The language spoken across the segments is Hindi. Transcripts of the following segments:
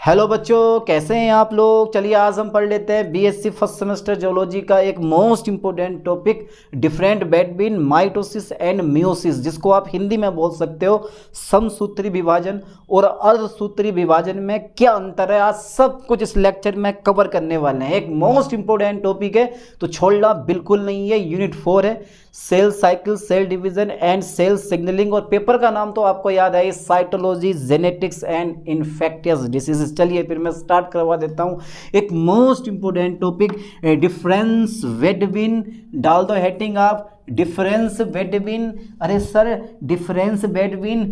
हेलो बच्चों, कैसे हैं आप लोग। चलिए आज हम पढ़ लेते हैं बीएससी फर्स्ट सेमेस्टर जियोलॉजी का एक most important topic different between mitosis and meiosis, जिसको आप हिंदी में बोल सकते हो समसूत्री विभाजन और अर्धसूत्री विभाजन में क्या अंतर है। आज सब कुछ इस लेक्चर में कवर करने वाले हैं। एक मोस्ट इंपोर्टेंट टॉपिक है तो छोड़ना बिल्कुल नहीं है। यूनिट 4 है, cell cycle, cell division and cell signalling, और पेपर का नाम तो आपको याद है, cytology, genetics and infectious diseases. चलिए फिर मैं स्टार्ट करवा देता हूं। एक most important topic difference between, डाल दो हेडिंग आप डिफरेंस बिटवीन। अरे सर डिफरेंस बिटवीन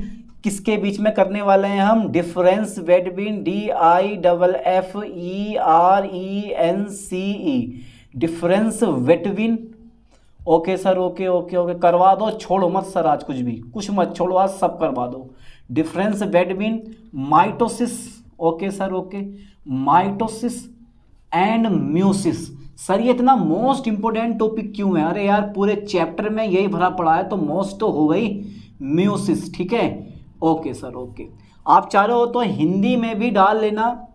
किसके बीच में करने वाले हैं हम? Difference between DIFFERENCE, difference between. Okay sir, okay okay okay करवा दो, छोड़ो मत सर, आज कुछ मत छोड़ो, आज सब करवा दो। Difference between mitosis, okay sir okay, mitosis and meiosis. Sir ये इतना मोस्ट इंपोर्टेंट टॉपिक क्यों है? अरे यार पूरे चैप्टर में यही भरा पड़ा है तो मोस्ट तो हो गई म्यूसिस, ठीक है। ओके सर ओके, आप चाह रहे हो तो हिंदी में भी डाल लेना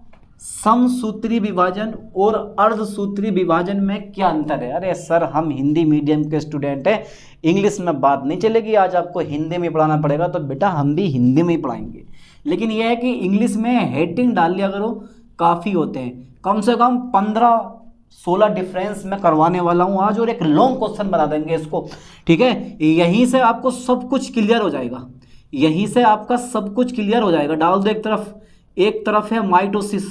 समसूत्री विभाजन और अर्धसूत्री विभाजन में क्या अंतर है। अरे सर हम हिंदी मीडियम के स्टूडेंट हैं, इंग्लिश में बात नहीं चलेगी, आज आपको हिंदी में पढ़ाना पड़ेगा। तो बेटा हम भी हिंदी में ही पढ़ाएंगे, लेकिन यह है कि इंग्लिश में हेडिंग डाल लिया करो, काफ़ी होते हैं। कम से कम 15-16 डिफरेंस में करवाने वाला हूँ आज, और एक लॉन्ग क्वेश्चन बना देंगे इसको, ठीक है। यहीं से आपको सब कुछ क्लियर हो जाएगा, यहीं से आपका सब कुछ क्लियर हो जाएगा। डाल दो एक तरफ है माइटोसिस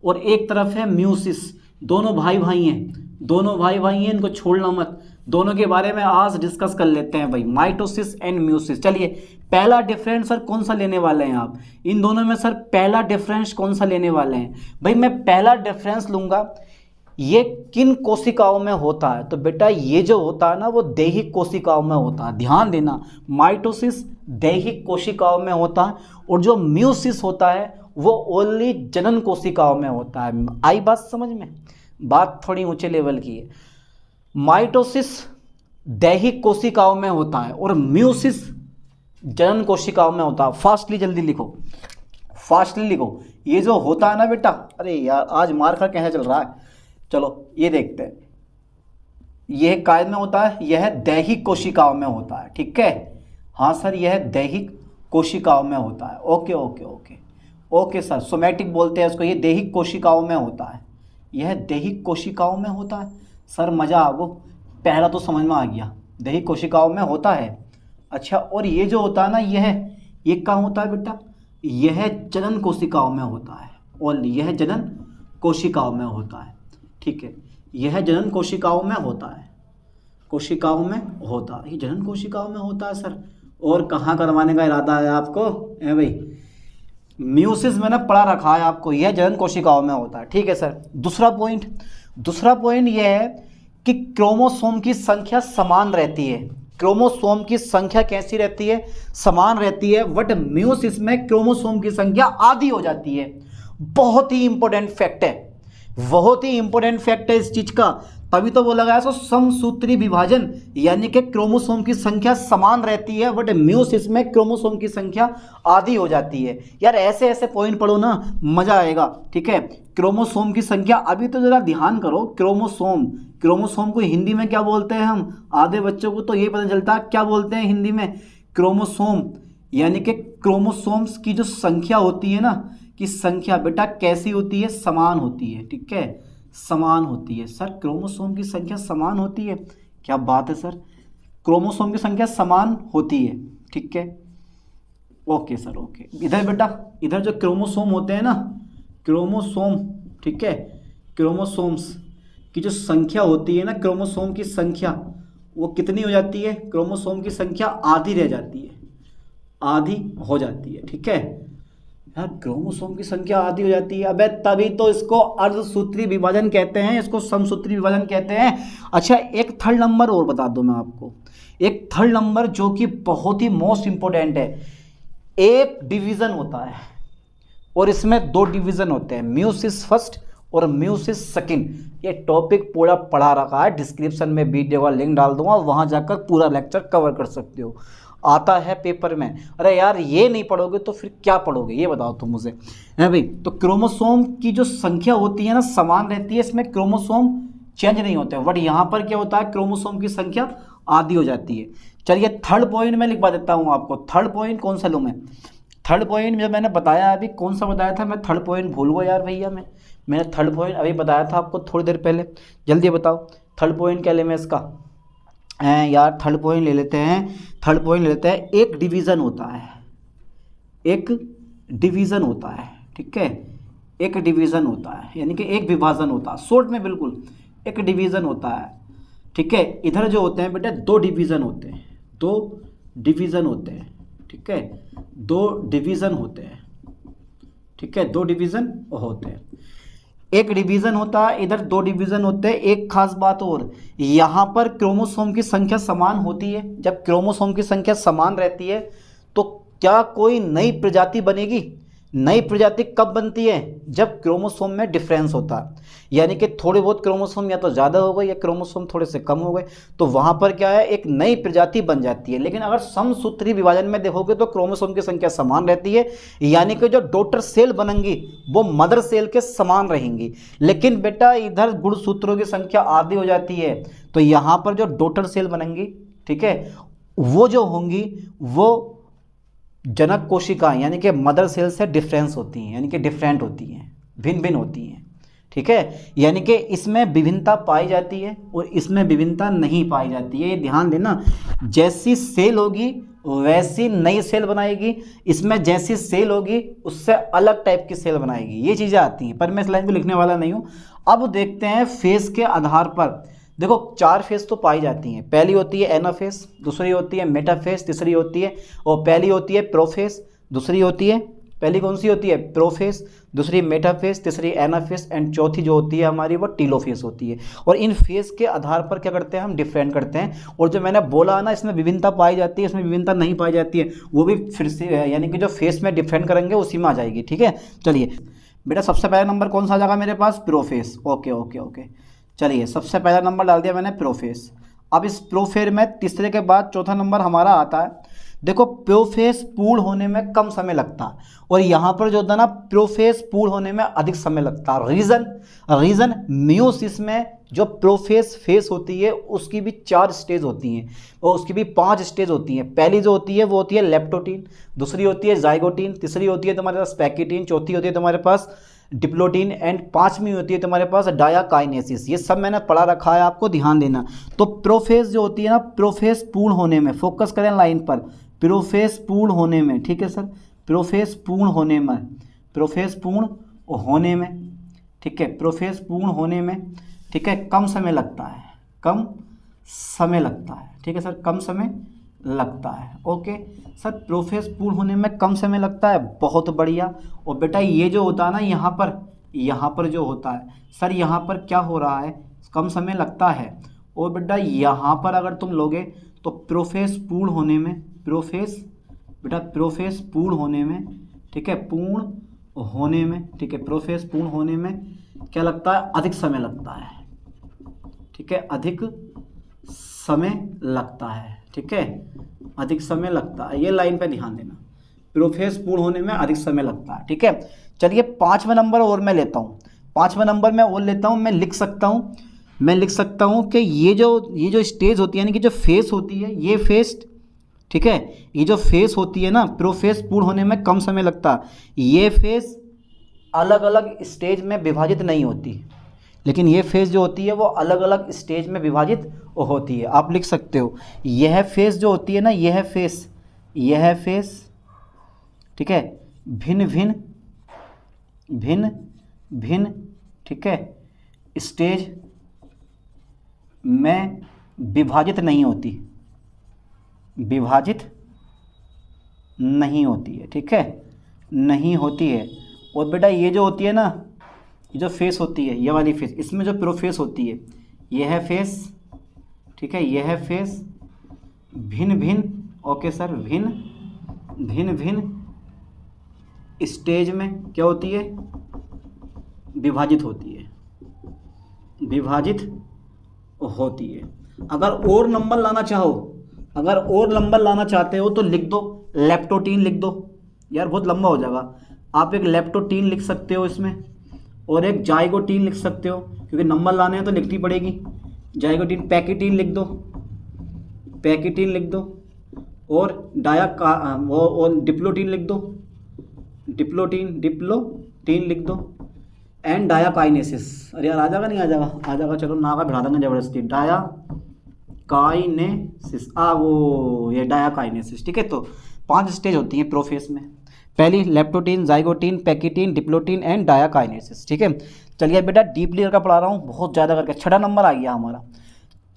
और एक तरफ है म्यूसिस। दोनों भाई भाई हैं, इनको छोड़ना मत। दोनों के बारे में आज डिस्कस कर लेते हैं भाई, माइटोसिस एंड म्यूसिस। चलिए पहला डिफरेंस सर कौन सा लेने वाले हैं आप? इन दोनों में सर पहला डिफरेंस कौन सा लेने वाले हैं? भाई मैं पहला डिफरेंस लूँगा, ये किन कोशिकाओं में होता है? तो बेटा ये जो होता है ना वो दैहिक कोशिकाओं में होता है। ध्यान देना, माइटोसिस दैहिक कोशिकाओं में होता है, और जो म्यूसिस होता है वो ओनली जनन कोशिकाओं में होता है। आई बात समझ में? बात थोड़ी ऊंचे लेवल की है। माइटोसिस दैहिक कोशिकाओं में होता है और म्यूसिस जनन कोशिकाओं में होता है। फास्टली जल्दी लिखो, फास्टली लिखो। ये जो होता है ना बेटा, अरे यार आज मार्कर कैसे चल रहा है, चलो ये देखते हैं। यह कायद में होता है, यह दैहिक कोशिकाओं में होता है, ठीक है। हाँ सर यह दैहिक कोशिकाओं में होता है। Okay okay okay okay sir, somatic बोलते हैं इसको। ये दैहिक कोशिकाओं में होता है, यह दैहिक कोशिकाओं में होता है। सर मज़ा आ गो, पहला तो समझ में आ गया, दैहिक कोशिकाओं में होता है। अच्छा, और ये जो होता है ना ये कहाँ होता है बेटा? यह जनन कोशिकाओं में होता है, और यह जनन कोशिकाओं में होता है, ठीक है। यह जनन कोशिकाओं में होता है, कोशिकाओं में होता है, ये जनन कोशिकाओं में होता है सर। और कहाँ करवाने का इरादा है आपको? भाई म्यूसिस मैंने पढ़ा रखा है आपको, यह जनन कोशिकाओं में होता है, ठीक है सर। दूसरा पॉइंट यह है कि क्रोमोसोम की संख्या समान रहती है। क्रोमोसोम की संख्या कैसी रहती है? समान रहती है, बट म्यूसिस में क्रोमोसोम की संख्या आधी हो जाती है। बहुत ही इंपॉर्टेंट फैक्ट है, बहुत ही इंपॉर्टेंट फैक्ट है इस चीज का, तभी तो बोला गया सो समसूत्री विभाजन, यानी कि क्रोमोसोम की संख्या समान रहती है बट म्यूसिस में क्रोमोसोम की संख्या आधी हो जाती है। यार ऐसे ऐसे पॉइंट पढ़ो ना, मजा आएगा, ठीक है। क्रोमोसोम की संख्या, अभी तो जरा ध्यान करो, क्रोमोसोम को हिंदी में क्या बोलते हैं हम? आधे बच्चों को तो यही पता चलता है क्या बोलते हैं हिंदी में, क्रोमोसोम। यानी कि क्रोमोसोम्स की जो संख्या होती है ना, कि संख्या बेटा कैसी होती है? समान होती है, ठीक है, समान होती है। सर क्रोमोसोम की संख्या समान होती है? क्या बात है सर, क्रोमोसोम की संख्या समान होती है, ठीक है। Okay sir okay. इधर बेटा, इधर जो क्रोमोसोम होते हैं ना, क्रोमोसोम, ठीक है, क्रोमोसोम्स की जो संख्या होती है ना, क्रोमोसोम की संख्या वो कितनी हो जाती है? क्रोमोसोम की संख्या आधी रह जाती है, आधी हो जाती है, ठीक है। यार क्रोमोसोम की संख्या आधी हो जाती है, अबे तभी तो इसको अर्धसूत्री विभाजन कहते हैं, इसको समसूत्री विभाजन कहते हैं। अच्छा एक थर्ड नंबर और बता दूं मैं आपको, एक थर्ड नंबर जो कि बहुत ही मोस्ट इंपोर्टेंट है। एक डिवीजन होता है और इसमें 2 डिवीजन होते हैं, म्यूसिस फर्स्ट और म्यूसिस सेकंड। ये टॉपिक पूरा पढ़ा रखा है, डिस्क्रिप्शन में वीडियो का लिंक डाल दूंगा, वहां जाकर पूरा लेक्चर कवर कर सकते हो। आता है पेपर में। अरे यार ये नहीं पढ़ोगे तो फिर क्या पढ़ोगे, ये बताओ तुम मुझे, है भाई। तो क्रोमोसोम की जो संख्या होती है ना समान रहती है, इसमें क्रोमोसोम चेंज नहीं होते, बट यहाँ पर क्या होता है, क्रोमोसोम की संख्या आधी हो जाती है। चलिए थर्ड पॉइंट मैं लिखवा देता हूँ आपको। थर्ड पॉइंट कौन सा लूँ मैं? थर्ड पॉइंट जब मैंने बताया अभी, कौन सा बताया था मैं? थर्ड पॉइंट भूल गया यार भैया, मैंने थर्ड पॉइंट अभी बताया था आपको थोड़ी देर पहले। जल्दी बताओ थर्ड पॉइंट क्या ले मैं इसका? यार थर्ड पॉइंट ले लेते हैं, थर्ड पॉइंट ले लेते हैं। एक डिवीज़न होता है, एक डिवीज़न होता है, ठीक है, एक डिवीज़न होता है, यानी कि एक विभाजन होता है, शॉर्ट में बिल्कुल एक डिवीज़न होता है, ठीक है। इधर जो होते हैं बेटा दो डिवीज़न होते हैं, दो डिवीज़न होते हैं, ठीक है, दो डिवीज़न होते हैं, ठीक है, दो डिवीज़न होते हैं। एक डिवीज़न होता है, इधर दो डिवीज़न होते हैं। एक खास बात और, यहाँ पर क्रोमोसोम की संख्या समान होती है। जब क्रोमोसोम की संख्या समान रहती है तो क्या कोई नई प्रजाति बनेगी? नई प्रजाति कब बनती है? जब क्रोमोसोम में डिफरेंस होता है, यानी कि थोड़े बहुत क्रोमोसोम या तो ज़्यादा हो गए या क्रोमोसोम थोड़े से कम हो गए, तो वहाँ पर क्या है, एक नई प्रजाति बन जाती है। लेकिन अगर समसूत्री विभाजन में देखोगे तो क्रोमोसोम की संख्या समान रहती है, यानी कि जो डॉटर सेल बनेंगी वो मदर सेल के समान रहेंगी। लेकिन बेटा इधर गुणसूत्रों की संख्या आधी हो जाती है, तो यहाँ पर जो डॉटर सेल बनेंगी, ठीक है, वो जो होंगी वो जनक कोशिकाएं यानी कि मदर सेल से डिफरेंस होती हैं, यानी कि डिफरेंट होती हैं, भिन्न भिन्न होती हैं, ठीक है। यानी कि इसमें विभिन्नता पाई जाती है और इसमें विभिन्नता नहीं पाई जाती है, ये ध्यान देना। जैसी सेल होगी वैसी नई सेल बनाएगी, इसमें जैसी सेल होगी उससे अलग टाइप की सेल बनाएगी, ये चीज़ें आती हैं, पर मैं इस लाइन को लिखने वाला नहीं हूँ। अब देखते हैं फेस के आधार पर। देखो चार फेस तो पाई जाती हैं, पहली होती है एनाफेस, दूसरी होती है मेटाफेस, तीसरी होती है, और पहली होती है प्रोफेस, दूसरी होती है, पहली कौन सी होती है? प्रोफेस, दूसरी मेटाफेस, तीसरी एनाफेस, एंड चौथी जो होती है हमारी वो टीलोफेस होती है। और इन फेस के आधार पर क्या करते हैं हम? डिफरेंट करते हैं। और जो मैंने बोला ना इसमें विभिन्नता पाई जाती है, इसमें विभिन्नता नहीं पाई जाती है, वो भी फिर से यानी कि जो फेस में डिफरेंट करेंगे उसी में आ जाएगी, ठीक है। चलिए बेटा सबसे पहला नंबर कौन सा आ जाएगा मेरे पास? प्रोफेस। ओके ओके ओके, चलिए सबसे पहला नंबर डाल दिया मैंने प्रोफेस। अब इस प्रोफेस में तीसरे के बाद चौथा नंबर हमारा आता है। देखो प्रोफेस पूर्ण होने में कम समय लगता है, और यहाँ पर जो होता है ना प्रोफेस पूर्ण होने में अधिक समय लगता है। रीज़न मियोसिस में जो प्रोफेस फेस होती है उसकी भी 4 स्टेज होती हैं और उसकी भी 5 स्टेज होती हैं। पहली जो होती है वो होती है लेप्टोटीन, दूसरी होती है जाइगोटीन, तीसरी होती है तुम्हारे पास पैकिटीन, चौथी होती है तुम्हारे पास डिप्लोटीन, एंड 5वीं होती है तुम्हारे पास डायाकाइनेसिस। ये सब मैंने पढ़ा रखा है, आपको ध्यान देना। तो प्रोफेस जो होती है ना, प्रोफेस पूर्ण होने में, फोकस करें लाइन पर, प्रोफेस पूर्ण होने में, ठीक है सर, प्रोफेस पूर्ण होने में, प्रोफेस पूर्ण होने में, ठीक है, प्रोफेस पूर्ण होने में, ठीक है, कम समय लगता है, कम समय लगता है, ठीक है सर, कम समय लगता है। ओके सर, प्रोफेस पूर्ण होने में कम समय लगता है, बहुत बढ़िया। और बेटा ये जो होता है ना यहाँ पर जो होता है सर, यहाँ पर क्या हो रहा है, कम समय लगता है। और बेटा यहाँ पर अगर तुम लोगे तो प्रोफेस पूर्ण होने में, प्रोफेस पूर्ण होने में, ठीक है, पूर्ण होने में, ठीक है, प्रोफेस पूर्ण होने में क्या लगता है? अधिक समय लगता है, ठीक है, अधिक समय लगता है, ठीक है, अधिक समय लगता है। ये लाइन पे ध्यान देना, प्रोफेस पूर्ण होने में अधिक समय लगता है, ठीक है। चलिए 5वां नंबर और मैं लेता हूँ, 5वां नंबर मैं और लेता हूँ। मैं लिख सकता हूँ कि ये जो स्टेज होती है, यानी कि जो फेस होती है, ये फेस, ठीक है, ये जो फेस होती है ना, प्रोफेस पूर्ण होने में कम समय लगता है। ये फेस अलग अलग स्टेज में विभाजित नहीं होती, लेकिन ये फेस जो होती है वो अलग अलग स्टेज में विभाजित होती है। आप लिख सकते हो यह फेस जो होती है ना, यह फेस, ठीक है, भिन्न भिन्न, ठीक है, स्टेज में विभाजित नहीं होती है, ठीक है, नहीं होती है। और बेटा ये जो होती है ना, ये जो फेस होती है, ये वाली फेस, इसमें जो प्रोफेस होती है, यह है फेस, ठीक है, यह है फेस भिन्न, ओके सर, भिन्न स्टेज में क्या होती है? विभाजित होती है। अगर और नंबर लाना चाहो अगर और लंबा लाना चाहते हो तो लिख दो, लेप्टोटीन लिख दो। यार बहुत लंबा हो जाएगा। आप एक लेप्टोटीन लिख सकते हो इसमें, और एक जाइगोटीन लिख सकते हो, क्योंकि नंबर लाने हैं तो लिखनी पड़ेगी। जाइगोटीन, पैकिटीन लिख दो, पैकिटीन लिख दो, और और डिप्लोटीन लिख दो, डिप्लोटीन लिख दो, एंड डायाकाइनेसिस। अरे यार आ जाएगा नहीं आ जाएगा? आ जाएगा, चलो ना का बढ़ा देंगे जबरदस्ती। डायाकाइनेसिस, वो ये डायाकाइनेसिस, ठीक है। तो 5 स्टेज होती हैं प्रोफेस में। पहली लेप्टोटीन, जाइगोटीन, पैकिटीन, डिप्लोटीन एंड डायाकाइनेसिस, ठीक है। चलिए बेटा डीपली करके पढ़ा रहा हूँ, बहुत ज़्यादा करके। 6 नंबर आ गया हमारा।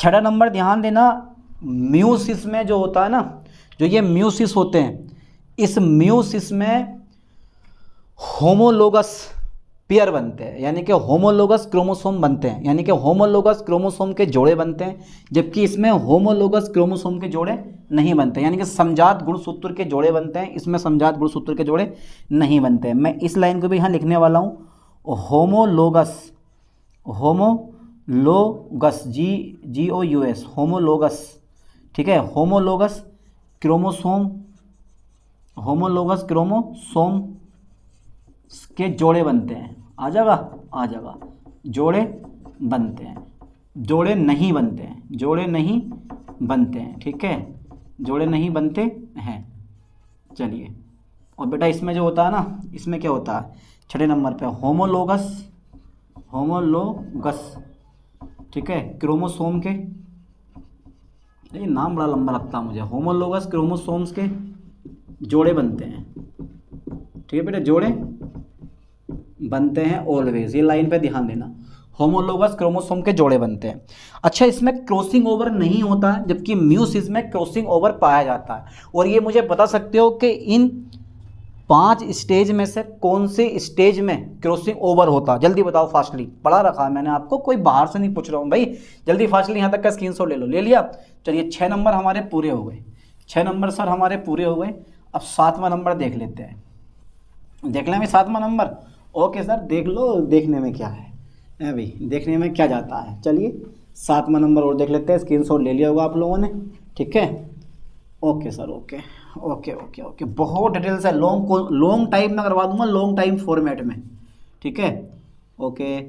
6 नंबर ध्यान देना, म्यूसिस में जो होता है ना, जो ये म्यूसिस होते हैं, इस म्यूसिस में होमोलोगस पेयर बनते हैं, यानी कि होमोलोगस क्रोमोसोम बनते हैं, यानी कि होमोलोगस क्रोमोसोम के जोड़े बनते हैं, जबकि इसमें होमोलोगस क्रोमोसोम के जोड़े नहीं बनते, यानी कि समजात गुणसूत्र के जोड़े बनते हैं, इसमें समजात गुणसूत्र के जोड़े नहीं बनते हैं। मैं इस लाइन को भी यहाँ लिखने वाला हूँ, होमोलोगस, GOUS, होमोलोगस, ठीक है। होमोलोगस क्रोमोसोम के जोड़े बनते हैं। आ जाएगा, जोड़े बनते हैं, जोड़े नहीं बनते हैं, ठीक है, जोड़े नहीं बनते हैं। चलिए, और बेटा इसमें जो होता है ना, इसमें क्या होता है 6 नंबर पे, होमोलोगस, ठीक है, क्रोमोसोम के, ये नाम बड़ा लंबा लगता है मुझे, होमोलोगस क्रोमोसोम्स के जोड़े बनते हैं, ठीक है बेटा, जोड़े बनते हैं ऑलवेज। ये लाइन पे ध्यान देना, होमोलोगस क्रोमोसोम के जोड़े बनते हैं। अच्छा, इसमें क्रॉसिंग ओवर नहीं होता है, जबकि म्यूसिस में क्रॉसिंग ओवर पाया जाता है। और ये मुझे बता सकते हो कि इन 5 स्टेज में से कौन से स्टेज में क्रॉसिंग ओवर होता है? जल्दी बताओ, फास्टली। पढ़ा रखा है मैंने आपको, कोई बाहर से नहीं पूछ रहा हूँ भाई, जल्दी फास्टली यहाँ तक का स्क्रीनशॉट ले लिया। चलिए 6 नंबर हमारे पूरे हो गए, 6 नंबर सर हमारे पूरे हो गए। अब 7वां नंबर देख लेते हैं, देख लें 7वां नंबर। ओके सर, देख लो, देखने में क्या है भाई, देखने में क्या जाता है। चलिए 7वां नंबर और देख लेते हैं, स्क्रीनशॉट ले लिया होगा आप लोगों ने, ठीक है। Okay sir, okay. बहुत डिटेल से लॉन्ग टाइम में करवा दूंगा, लॉन्ग टाइम फॉर्मेट में, ठीक है। ओके,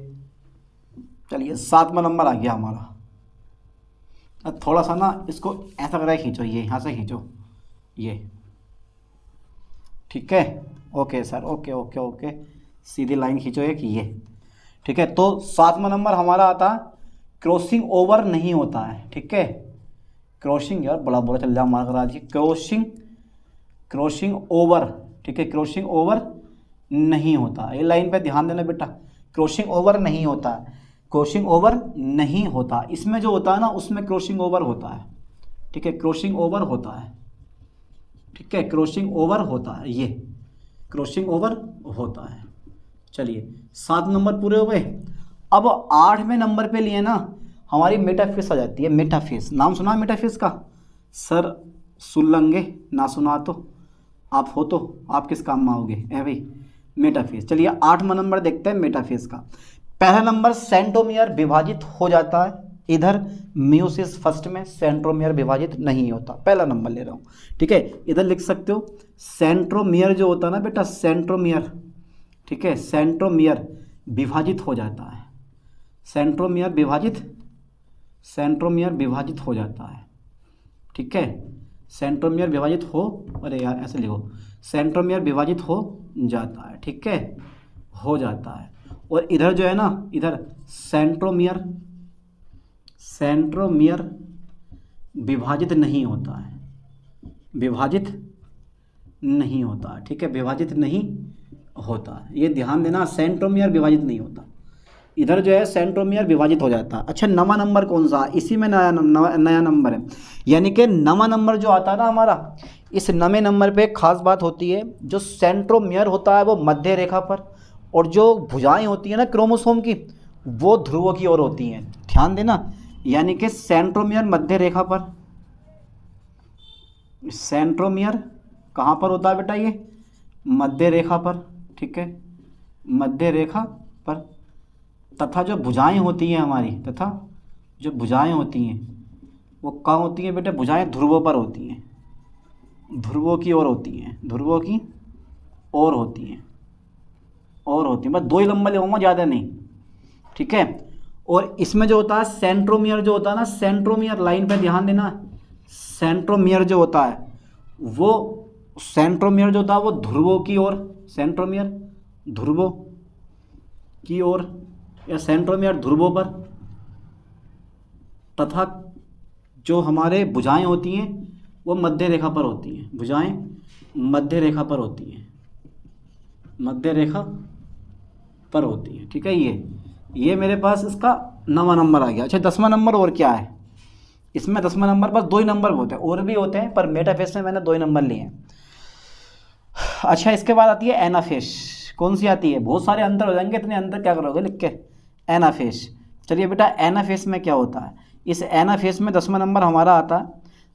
चलिए 7वां नंबर आ गया हमारा। अब थोड़ा सा ना इसको ऐसा करके खींचो, ये यहाँ से खींचो, ये, ठीक है। ओके सर, ओके, सीधी लाइन खींचो एक, ये, ठीक है। तो 7वां नंबर हमारा आता है, क्रॉसिंग ओवर नहीं होता है, ठीक है। क्रॉसिंग, यार बड़ा बुरा चल रहा हमारा करा जी, क्रॉसिंग ओवर, ठीक है, क्रॉसिंग ओवर नहीं होता। ये लाइन पे ध्यान देना बेटा, क्रॉसिंग ओवर नहीं होता है, क्रॉसिंग ओवर नहीं होता। इसमें जो होता है ना, उसमें क्रॉसिंग ओवर होता है, ठीक है, क्रॉसिंग ओवर होता है, ठीक है, क्रॉसिंग ओवर होता है, ये क्रॉसिंग ओवर होता है। चलिए 7 नंबर पूरे हो गए। अब 8वें नंबर पे लिए ना हमारी मेटाफेस आ जाती है। मेटाफेस, नाम सुना मेटाफेस का? सर सुन लेंगे, ना सुना तो आप हो तो आप किस काम में आओगे भाई, मेटाफेस। चलिए 8वां नंबर देखते हैं मेटाफेस का। पहला नंबर सेंट्रोमियर विभाजित हो जाता है, इधर म्यूसिस फर्स्ट में सेंट्रोमियर विभाजित नहीं होता। पहला नंबर ले रहा हूँ, ठीक है। इधर लिख सकते हो सेंट्रोमियर जो होता है ना बेटा, सेंट्रोमियर, ठीक है, सेंट्रोमियर विभाजित हो जाता है, सेंट्रोमियर विभाजित हो जाता है, ठीक है। सेंट्रोमियर विभाजित हो, अरे यार ऐसे लिखो, सेंट्रोमियर विभाजित हो जाता है, ठीक है, हो जाता है। और इधर जो है ना, इधर सेंट्रोमियर विभाजित नहीं होता है, विभाजित नहीं होता, ठीक है, विभाजित नहीं होता है। ये ध्यान देना, सेंट्रोमियर विभाजित नहीं होता, इधर जो है सेंट्रोमियर विभाजित हो जाता है। अच्छा, 9वां नंबर कौन सा? इसी में नया नंबर है, यानी कि 9वां नंबर जो आता है ना हमारा, इस 9वें नंबर पे खास बात होती है, जो सेंट्रोमियर होता है वो मध्य रेखा पर, और जो भुजाएं होती हैं ना क्रोमोसोम की, वो ध्रुव की ओर होती हैं। ध्यान देना, यानी कि सेंट्रोमियर मध्य रेखा पर, सेंट्रोमियर कहाँ पर होता है बेटा? ये मध्य रेखा पर, ठीक है, मध्य रेखा पर। तथा जो भुजाएं होती हैं हमारी, तथा जो भुजाएं होती हैं वो कहाँ होती हैं बेटे? भुजाएं ध्रुवों पर होती हैं, ध्रुवों की ओर होती हैं, ध्रुवों की ओर होती हैं, और होती हैं। बस 2 ही नंबर लिखूंगा, ज़्यादा नहीं, ठीक है। और इसमें जो होता है सेंट्रोमियर जो होता है ना, सेंट्रोमियर, लाइन पे ध्यान देना, सेंट्रोमियर जो होता है वो, सेंट्रोमियर जो होता है वो ध्रुवों की ओर, सेंट्रोमियर ध्रुवों की ओर या सेंट्रोमियर ध्रुवों पर, तथा जो हमारे भुजाएं होती हैं वो मध्य रेखा पर होती हैं, भुजाएं मध्य रेखा पर होती हैं, मध्य रेखा पर होती हैं, ठीक है। ये मेरे पास इसका 9वां नंबर आ गया। अच्छा 10वां नंबर और क्या है इसमें? 10वां नंबर पर 2 ही नंबर होते हैं, और भी होते हैं पर मेटाफेस में मैंने 2 ही नंबर लिए हैं। अच्छा इसके बाद आती है एनाफेस। कौन सी आती है? बहुत सारे अंतर हो जाएंगे, इतने अंतर क्या करोगे लिख के? एनाफेस। चलिए बेटा एनाफेस में क्या होता है? इस एनाफेस में 10वां नंबर हमारा आता है,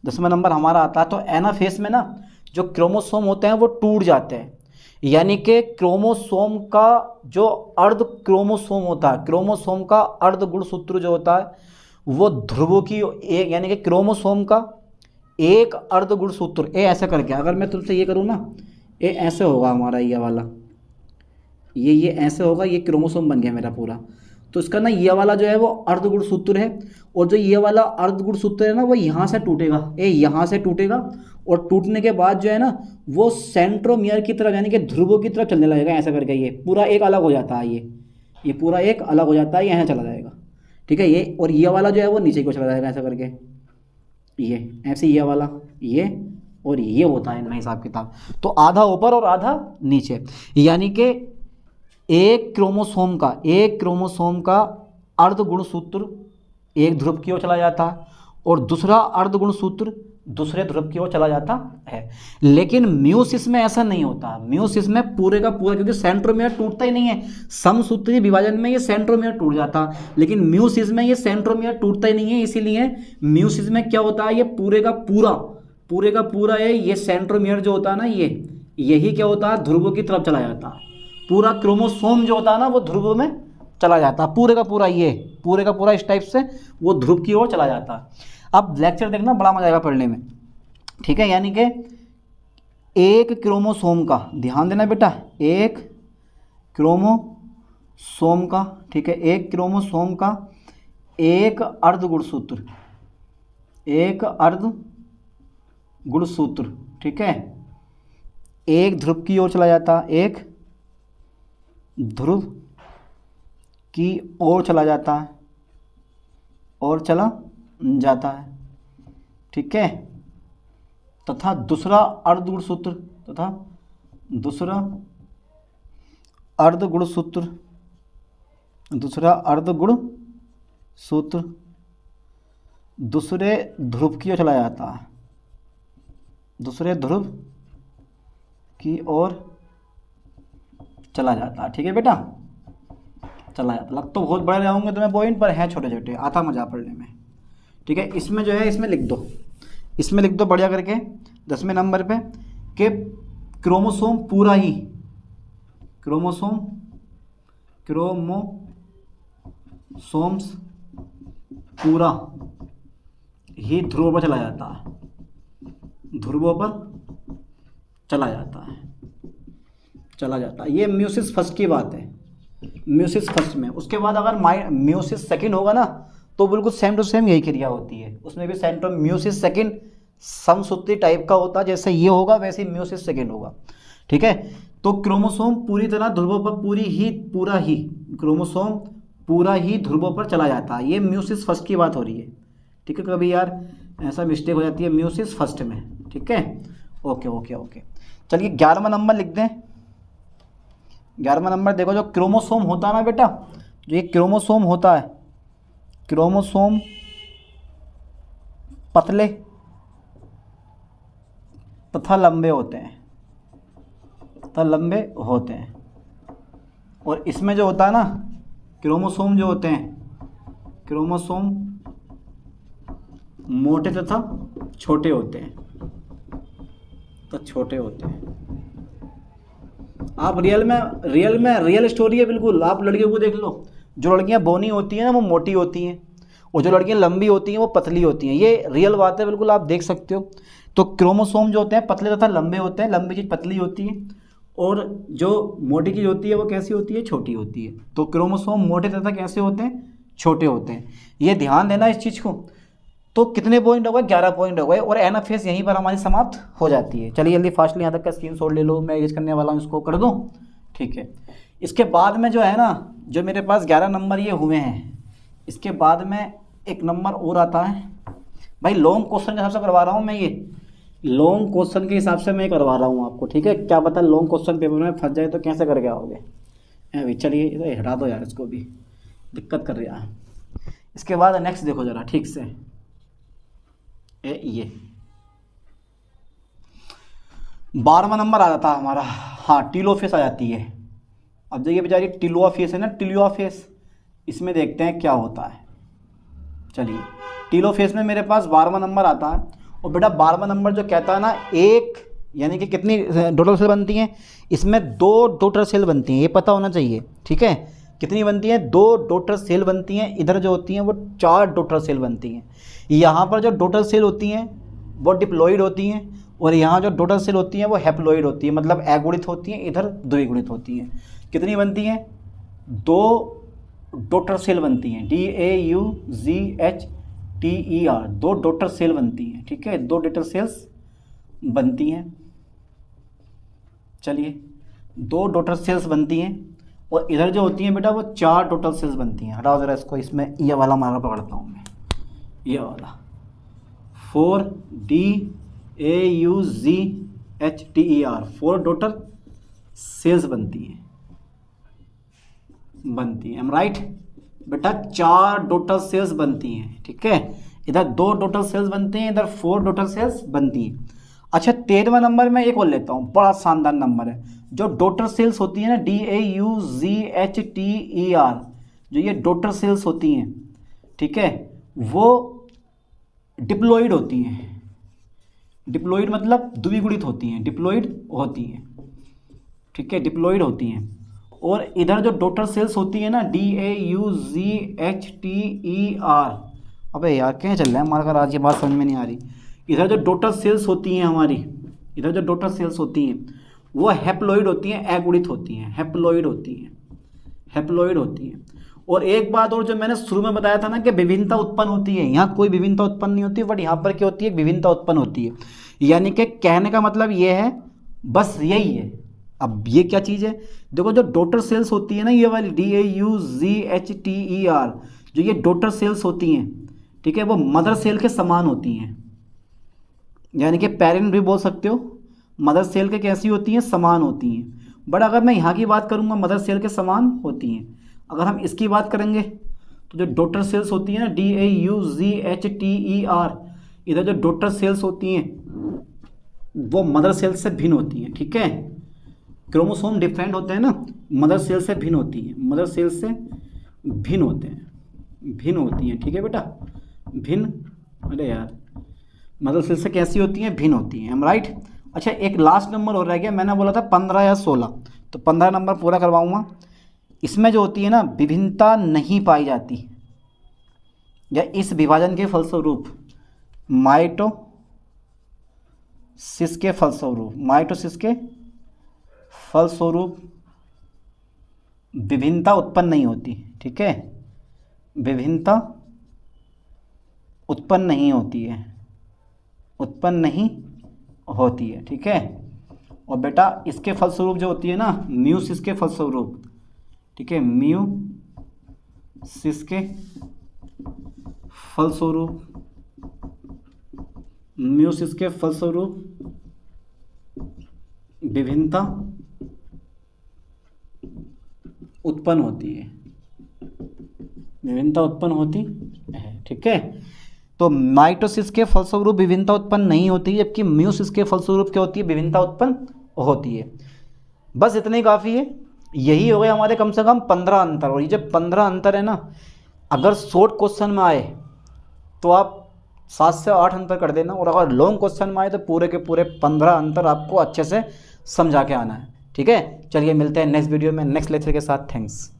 10वां नंबर हमारा आता है। तो एनाफेस में ना जो क्रोमोसोम होते हैं वो टूट जाते हैं, यानी कि क्रोमोसोम का जो अर्ध क्रोमोसोम होता है, क्रोमोसोम का अर्ध गुणसूत्र जो होता है वो ध्रुवों की एक, यानी कि क्रोमोसोम का एक अर्ध गुणसूत्र, ए ऐसे करके, अगर मैं तुमसे ये करूँ ना, ए ऐसे होगा हमारा ये वाला, ये ऐसे होगा, ये क्रोमोसोम बन गया मेरा पूरा। तो इसका ना ये वाला जो है वो अर्ध गुणसूत्र है, और जो ये वाला अर्ध गुणसूत्र है ना वो यहाँ से टूटेगा, ए यहाँ से टूटेगा, और टूटने के बाद जो है ना वो सेंट्रोमियर की तरफ, यानी कि ध्रुवों की तरफ चलने लगेगा ऐसा करके। ये पूरा एक अलग हो जाता है, ये पूरा एक अलग हो जाता है, यहाँ चला जाएगा, ठीक है। ये और ये वाला जो है वो नीचे को चला जाएगा ऐसा करके, ये ऐसे, ये वाला, ये और ये होता है इनमें हिसाब किताब। तो आधा ऊपर और आधा नीचे, यानी कि एक क्रोमोसोम का अर्ध गुणसूत्र एक ध्रुव की ओर चला जाता है, और दूसरा अर्ध गुणसूत्र दूसरे ध्रुव की ओर चला जाता है। लेकिन म्यूसिस में ऐसा नहीं होता। म्यूसिस में पूरे का पूरा, क्योंकि सेंट्रोमियर टूटता ही नहीं है, समसूत्री विभाजन में ये सेंट्रोमियर टूट जाता, लेकिन म्यूसिस में ये सेंट्रोमियर टूटता ही नहीं है। इसीलिए म्यूसिस में क्या होता है, ये पूरे का पूरा है, ये सेंट्रोमियर जो होता है ना, यही क्या होता है, ध्रुवों की तरफ चला जाता है। पूरा क्रोमोसोम जो होता है ना वो ध्रुवों में चला जाता है, पूरे का पूरा इस टाइप से वो ध्रुव की ओर चला जाता है। अब लेक्चर देखना, बड़ा मजा आएगा पढ़ने में, ठीक है। यानी कि एक क्रोमोसोम का, ध्यान देना बेटा, एक क्रोमोसोम का, ठीक है, एक क्रोमोसोम का एक अर्ध गुणसूत्र, ठीक है, एक ध्रुव की ओर चला जाता, एक ध्रुव की ओर चला जाता है और चला जाता है, ठीक है। तथा दूसरा अर्ध गुणसूत्र दूसरे ध्रुव की ओर चला जाता है, दूसरे ध्रुव की ओर चला जाता है, ठीक है बेटा, चला जाता। लग तो बहुत बड़े होंगे तुम्हें पॉइंट, पर हैं छोटे छोटे, आता मजा पढ़ने में, ठीक है। इसमें जो है इसमें लिख दो बढ़िया करके 10वें नंबर पे कि क्रोमोसोम पूरा ही ध्रुवों पर चला जाता है, ये म्यूसिस फर्स्ट की बात है, म्यूसिस फर्स्ट में। उसके बाद अगर म्यूसिस सेकंड होगा ना तो बिल्कुल सेम टू सेम यही क्रिया होती है, उसमें भी म्यूसिस सेकंड समसूत्री टाइप का होता है, जैसे ये होगा वैसे म्यूसिस सेकंड होगा, ठीक है। तो क्रोमोसोम पूरी तरह ध्रुवों पर क्रोमोसोम पूरा ही ध्रुवों पर चला जाता है, ये म्यूसिस फर्स्ट की बात हो रही है, ठीक है। कभी यार ऐसा मिस्टेक हो जाती है म्यूसिस फर्स्ट में, ठीक है। ओके। चलिए 11वां नंबर लिख दें। 11वां नंबर देखो, जो क्रोमोसोम होता है ना बेटा, जो ये क्रोमोसोम होता है, क्रोमोसोम पतले तथा लंबे होते हैं, और इसमें जो होता है ना क्रोमोसोम जो होते हैं, क्रोमोसोम मोटे तथा छोटे होते हैं, आप रियल स्टोरी है बिल्कुल। आप लड़कियों को देख लो, जो लड़कियां बौनी होती हैं ना वो मोटी होती हैं, और जो लड़कियां लंबी होती हैं वो पतली होती हैं। ये रियल बात है, बिल्कुल आप देख सकते हो। तो क्रोमोसोम जो होते हैं पतले तथा लंबे होते हैं, लंबी चीज़ पतली होती है और जो मोटी चीज़ होती है वो कैसी होती है, छोटी होती है। तो क्रोमोसोम मोटे तथा कैसे होते हैं, छोटे होते हैं। ये ध्यान देना इस चीज़ को। तो कितने पॉइंट हो गए, 11 पॉइंट हो गए और एनाफेज यहीं पर हमारी समाप्त हो जाती है। चलिए जल्दी फास्टली यहाँ तक का स्क्रीनशॉट ले लो, मैं यूज करने वाला हूँ, इसको कर दूँ, ठीक है। इसके बाद में जो है ना, जो मेरे पास 11 नंबर ये हुए हैं, इसके बाद में एक नंबर और आता है भाई, लॉन्ग क्वेश्चन के हिसाब से करवा रहा हूँ मैं। ये लॉन्ग क्वेश्चन के हिसाब से मैं करवा रहा हूँ आपको, ठीक है। क्या पता लॉन्ग क्वेश्चन पेपर में फंस जाए तो कैसे करके आओगे अभी। चलिए इसे हटा दो यार, इसको भी दिक्कत कर रहा है। इसके बाद नेक्स्ट देखो ज़रा ठीक से, ये 12वां नंबर आ जाता है हमारा, हाँ टीलोफेस आ जाती है। अब जो ये बेचारी टीलोफेस है ना, टीलोफेस, इसमें देखते हैं क्या होता है। चलिए टीलोफेस में मेरे पास 12वां नंबर आता है। और बेटा 12वां नंबर जो कहता है ना, एक यानी कि कितनी डॉटर सेल बनती हैं, इसमें 2 डॉटर सेल बनती हैं, ये पता होना चाहिए, ठीक है। कितनी बनती हैं, 2 डॉटर सेल बनती हैं। इधर जो होती हैं वो 4 डॉटर सेल बनती हैं। यहाँ पर जो डॉटर सेल होती हैं वो डिप्लॉइड होती हैं और यहाँ जो डॉटर सेल होती हैं वो हैप्लॉइड होती है, मतलब एगुणित होती हैं, इधर द्विगुणित होती हैं। कितनी बनती हैं, 2 डॉटर सेल बनती हैं, DAUGHTER, 2 डॉटर सेल बनती हैं, ठीक है, 2 डॉटर सेल्स बनती हैं। चलिए 2 डॉटर सेल्स बनती हैं और इधर जो होती हैं बेटा वो 4 डॉटर सेल्स बनती हैं। हटाओ ज़रा इसको, इसमें ये वाला मार्कर पकड़ता हूँ मैं, ये वाला 4DAUGHTER, 4 डॉटर सेल्स बनती हैं, एम राइट बेटा, 4 डॉटर सेल्स बनती हैं, ठीक है। इधर 2 डॉटर सेल्स बनती हैं, इधर 4 डॉटर सेल्स बनती हैं। अच्छा 13वां नंबर में एक और लेता हूँ, बड़ा शानदार नंबर है। जो डॉटर सेल्स होती है ना, DAUGHTER, जो ये डॉटर सेल्स होती हैं, ठीक है, वो डिप्लॉइड होती हैं। डिप्लॉइड मतलब द्विगुणित होती हैं, डिप्लॉइड होती हैं, ठीक है, डिप्लॉइड होती हैं। और इधर जो डॉटर सेल्स होती है ना, DAUGHTER, अबे यार क्या चल रहा है मार्कर, आज ये बात समझ में नहीं आ रही। इधर जो डॉटर सेल्स होती हैं हमारी, इधर जो डॉटर सेल्स होती हैं वो हैप्लॉइड होती हैं, अगुणित होती हैं, हैप्लॉइड होती हैं, हैप्लॉइड होती हैं। और एक बात और, जो मैंने शुरू में बताया था ना कि विभिन्नता उत्पन्न होती है, यहाँ कोई विभिन्नता उत्पन्न नहीं होती, बट यहाँ पर क्या होती है, विभिन्नता उत्पन्न होती है। यानी कि कहने का मतलब ये है, बस यही है। अब ये क्या चीज़ है, देखो जो डॉटर सेल्स होती है ना, ये वाली DAUGHTER, जो ये डॉटर सेल्स होती हैं, ठीक है, वो मदर सेल के समान होती हैं। यानी कि पेरेंट भी बोल सकते हो, मदर सेल के कैसी होती हैं, समान होती हैं। बट अगर मैं यहाँ की बात करूँगा, मदर सेल के समान होती हैं। अगर हम इसकी बात करेंगे तो जो डॉटर सेल्स होती हैं ना, DAUGHTER, इधर जो डॉटर सेल्स होती हैं वो मदर सेल से भिन्न होती हैं, ठीक है। क्रोमोसोम डिफरेंट होते हैं ना, मदर सेल से भिन्न होती है, मदर सेल से भिन्न होते हैं, भिन्न होती हैं, ठीक है बेटा, भिन्न, अरे यार मदर सेल से कैसी होती हैं, भिन्न होती हैं, राइट। अच्छा एक लास्ट नंबर हो रह गया, मैंने बोला था 15 या 16, तो 15 नंबर पूरा करवाऊँगा। इसमें जो होती है ना, विभिन्नता नहीं पाई जाती, या इस विभाजन के फलस्वरूप, माइटोसिस के फलस्वरूप, माइटोसिस के फलस्वरूप विभिन्नता उत्पन्न नहीं होती, ठीक है, विभिन्नता उत्पन्न नहीं होती है, उत्पन्न नहीं होती है, ठीक है। और बेटा इसके फलस्वरूप जो होती है ना, म्यूसिस के फलस्वरूप, ठीक है, म्यूसिस के फलस्वरूप, म्यूसिस के फलस्वरूप विभिन्नता उत्पन्न होती है, विभिन्नता उत्पन्न होती है, ठीक है। तो माइटोसिस के फलस्वरूप विभिन्नता उत्पन्न नहीं होती, जबकि म्यूसिस के फलस्वरूप क्या होती है, विभिन्नता उत्पन्न होती है। बस इतने ही काफ़ी है। यही हो गए हमारे कम से कम 15 अंतर। और ये जब 15 अंतर है ना, अगर शॉर्ट क्वेश्चन में आए तो आप 7 से 8 अंतर कर देना, और अगर लॉन्ग क्वेश्चन में आए तो पूरे के पूरे 15 अंतर आपको अच्छे से समझा के आना है, ठीक है। चलिए मिलते हैं नेक्स्ट वीडियो में नेक्स्ट लेक्चर के साथ। थैंक्स।